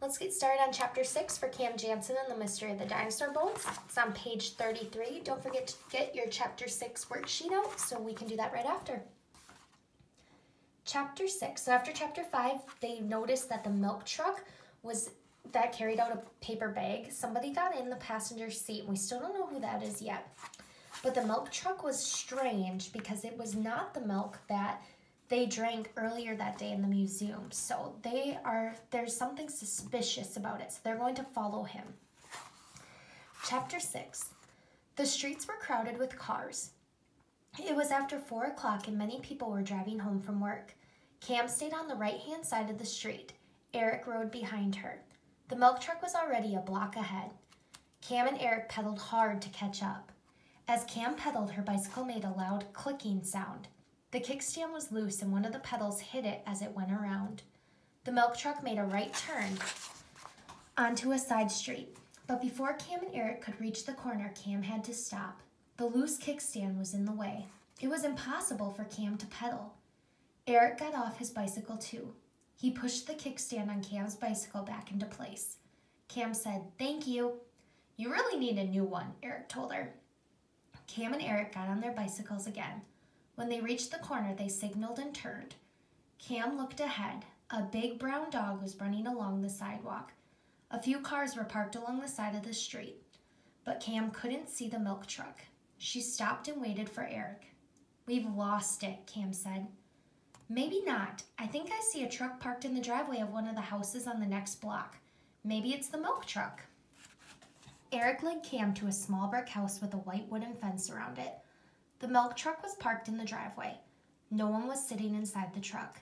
Let's get started on Chapter 6 for Cam Jansen and the Mystery of the Dinosaur Bones. It's on page 33. Don't forget to get your Chapter 6 worksheet out so we can do that right after. Chapter 6. So after Chapter 5, they noticed that the milk truck that carried out a paper bag. Somebody got in the passenger seat, and we still don't know who that is yet. But the milk truck was strange because it was not the milk that they drank earlier that day in the museum. So there's something suspicious about it. So they're going to follow him. Chapter 6. The streets were crowded with cars. It was after 4 o'clock and many people were driving home from work. Cam stayed on the right-hand side of the street. Eric rode behind her. The milk truck was already a block ahead. Cam and Eric pedaled hard to catch up. As Cam pedaled, her bicycle made a loud clicking sound. The kickstand was loose and one of the pedals hit it as it went around. The milk truck made a right turn onto a side street. But before Cam and Eric could reach the corner, Cam had to stop. The loose kickstand was in the way. It was impossible for Cam to pedal. Eric got off his bicycle too. He pushed the kickstand on Cam's bicycle back into place. Cam said, "Thank you." "You really need a new one," Eric told her. Cam and Eric got on their bicycles again. When they reached the corner, they signaled and turned. Cam looked ahead. A big brown dog was running along the sidewalk. A few cars were parked along the side of the street, but Cam couldn't see the milk truck. She stopped and waited for Eric. "We've lost it," Cam said. "Maybe not. I think I see a truck parked in the driveway of one of the houses on the next block. Maybe it's the milk truck." Eric led Cam to a small brick house with a white wooden fence around it. The milk truck was parked in the driveway. No one was sitting inside the truck.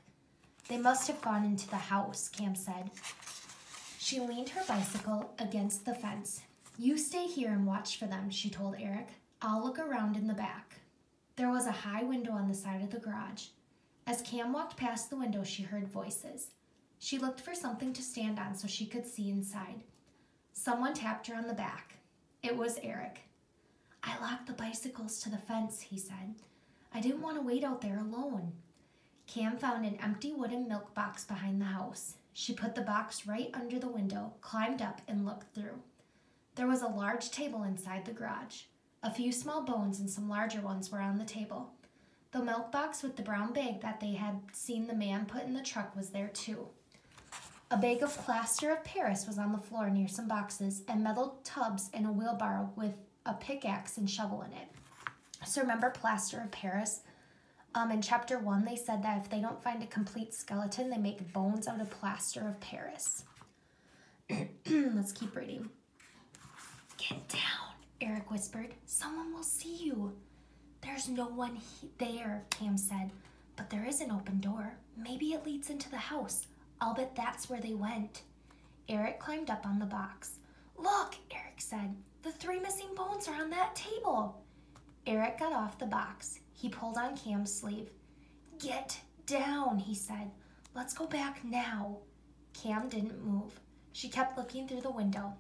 "They must have gone into the house," Cam said. She leaned her bicycle against the fence. "You stay here and watch for them," she told Eric. "I'll look around in the back." There was a high window on the side of the garage. As Cam walked past the window, she heard voices. She looked for something to stand on so she could see inside. Someone tapped her on the back. It was Eric. "I locked the bicycles to the fence," he said. "I didn't want to wait out there alone." Cam found an empty wooden milk box behind the house. She put the box right under the window, climbed up, and looked through. There was a large table inside the garage. A few small bones and some larger ones were on the table. The milk box with the brown bag that they had seen the man put in the truck was there too. A bag of plaster of Paris was on the floor near some boxes and metal tubs and a wheelbarrow with a pickaxe and shovel in it. So remember plaster of Paris? In Chapter 1, they said that if they don't find a complete skeleton, they make bones out of plaster of Paris. Let's keep reading. "Get down," Eric whispered. "Someone will see you." "There's no one there," Cam said. "But there is an open door. Maybe it leads into the house. I'll bet that's where they went." Eric climbed up on the box. "Look," Eric said. "The 3 missing bones are on that table." Eric got off the box. He pulled on Cam's sleeve. "Get down," he said. "Let's go back now." Cam didn't move. She kept looking through the window.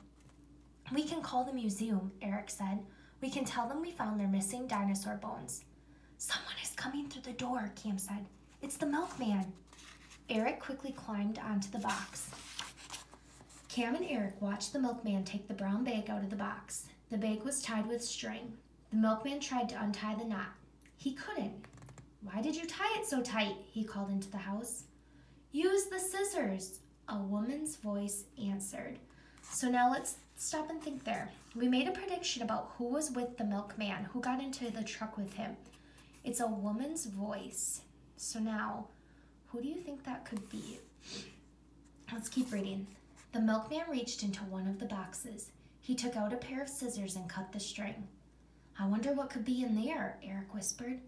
"We can call the museum," Eric said. "We can tell them we found their missing dinosaur bones." "Someone is coming through the door," Cam said. "It's the milkman." Eric quickly climbed onto the box. Cam and Eric watched the milkman take the brown bag out of the box. The bag was tied with string. The milkman tried to untie the knot. He couldn't. "Why did you tie it so tight?" he called into the house. "Use the scissors," a woman's voice answered. So now let's stop and think there. We made a prediction about who was with the milkman, who got into the truck with him. It's a woman's voice. So now, who do you think that could be? Let's keep reading. The milkman reached into one of the boxes. He took out a pair of scissors and cut the string. "I wonder what could be in there," Eric whispered.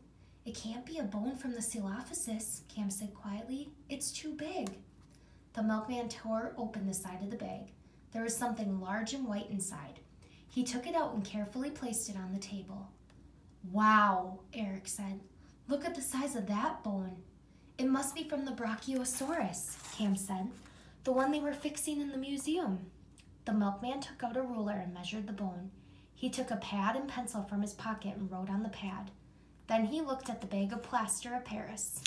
"It can't be a bone from the Coelophysis," Cam said quietly. "It's too big." The milkman tore open the side of the bag. There was something large and white inside. He took it out and carefully placed it on the table. "Wow," Eric said. "Look at the size of that bone." "It must be from the Brachiosaurus," Cam said. "The one they were fixing in the museum." The milkman took out a ruler and measured the bone. He took a pad and pencil from his pocket and wrote on the pad. Then he looked at the bag of plaster of Paris.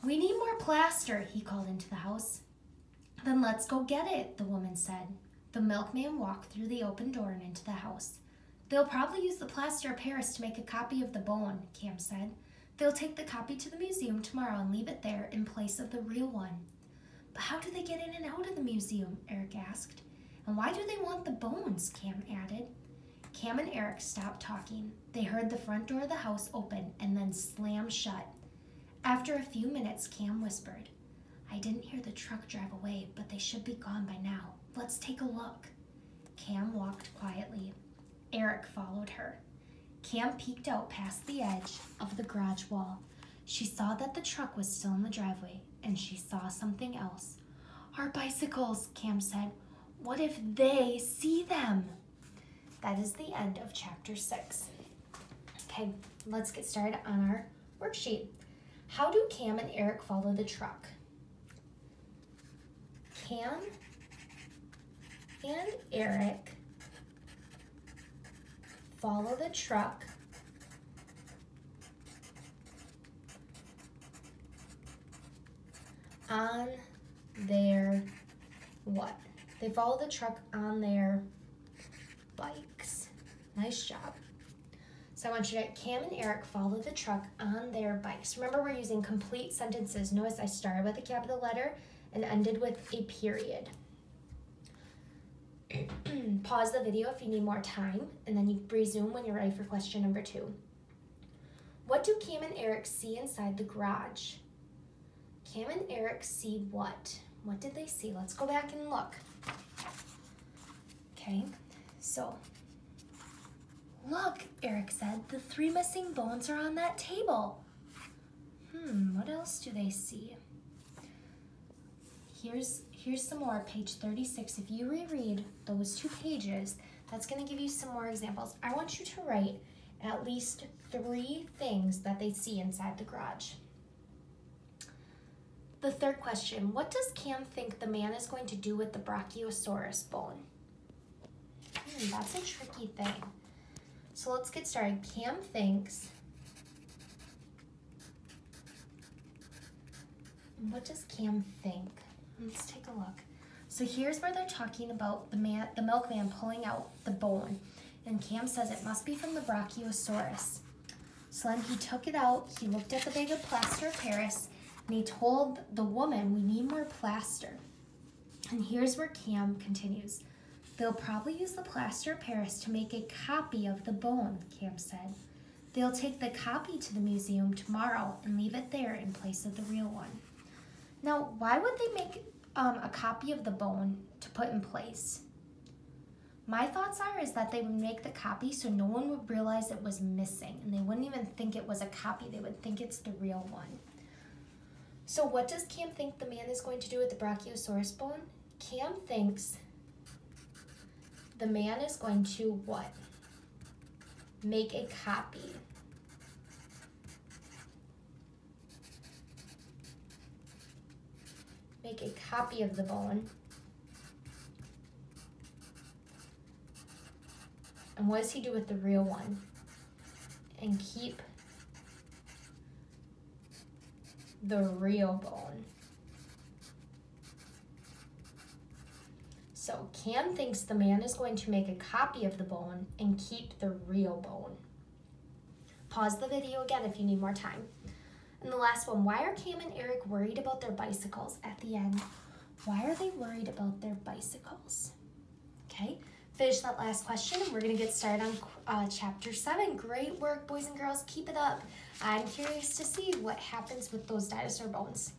"We need more plaster," he called into the house. Then let's go get it, the woman said. The milkman walked through the open door and into the house. They'll probably use the plaster of Paris to make a copy of the bone, Cam said. They'll take the copy to the museum tomorrow and leave it there in place of the real one. But how do they get in and out of the museum? Eric asked. And why do they want the bones? Cam added. Cam and Eric stopped talking. They heard the front door of the house open and then slam shut. After a few minutes, Cam whispered, I didn't hear the truck drive away, but they should be gone by now. Let's take a look. Cam walked quietly. Eric followed her. Cam peeked out past the edge of the garage wall. She saw that the truck was still in the driveway, and she saw something else. Our bicycles, Cam said. What if they see them? That is the end of chapter 6. Okay, let's get started on our worksheet. How do Cam and Eric follow the truck? Cam and Eric follow the truck on their what? They follow the truck on their bikes. Nice job. So I want you to, Cam and Eric follow the truck on their bikes. Remember, we're using complete sentences. Notice I started with a capital letter and ended with a period. Pause the video if you need more time, and then you resume when you're ready for question number 2. What do Cam and Eric see inside the garage? Cam and Eric see what? What did they see? Let's go back and look. Okay, so look, Eric said, the 3 missing bones are on that table. What else do they see? Here's some more, page 36. If you reread those 2 pages, that's going to give you some more examples. I want you to write at least 3 things that they see inside the garage. The third question, what does Cam think the man is going to do with the Brachiosaurus bone? That's a tricky thing. So let's get started. Cam thinks, what does Cam think? Let's take a look. So here's where they're talking about the milkman pulling out the bone. And Cam says it must be from the Brachiosaurus. So then he took it out, he looked at the bag of plaster of Paris, and he told the woman, we need more plaster. And here's where Cam continues. They'll probably use the plaster of Paris to make a copy of the bone, Cam said. They'll take the copy to the museum tomorrow and leave it there in place of the real one. Now, why would they make a copy of the bone to put in place? My thoughts is that they would make the copy so no one would realize it was missing, and they wouldn't even think it was a copy. They would think it's the real one. So what does Cam think the man is going to do with the Brachiosaurus bone? Cam thinks the man is going to what? Make a copy. Make a copy of the bone. And what does he do with the real one? And keep the real bone. So Cam thinks the man is going to make a copy of the bone and keep the real bone. Pause the video again if you need more time. And the last one, why are Cam and Eric worried about their bicycles at the end? Why are they worried about their bicycles? Okay, finish that last question and we're gonna get started on chapter 7. Great work, boys and girls, keep it up. I'm curious to see what happens with those dinosaur bones.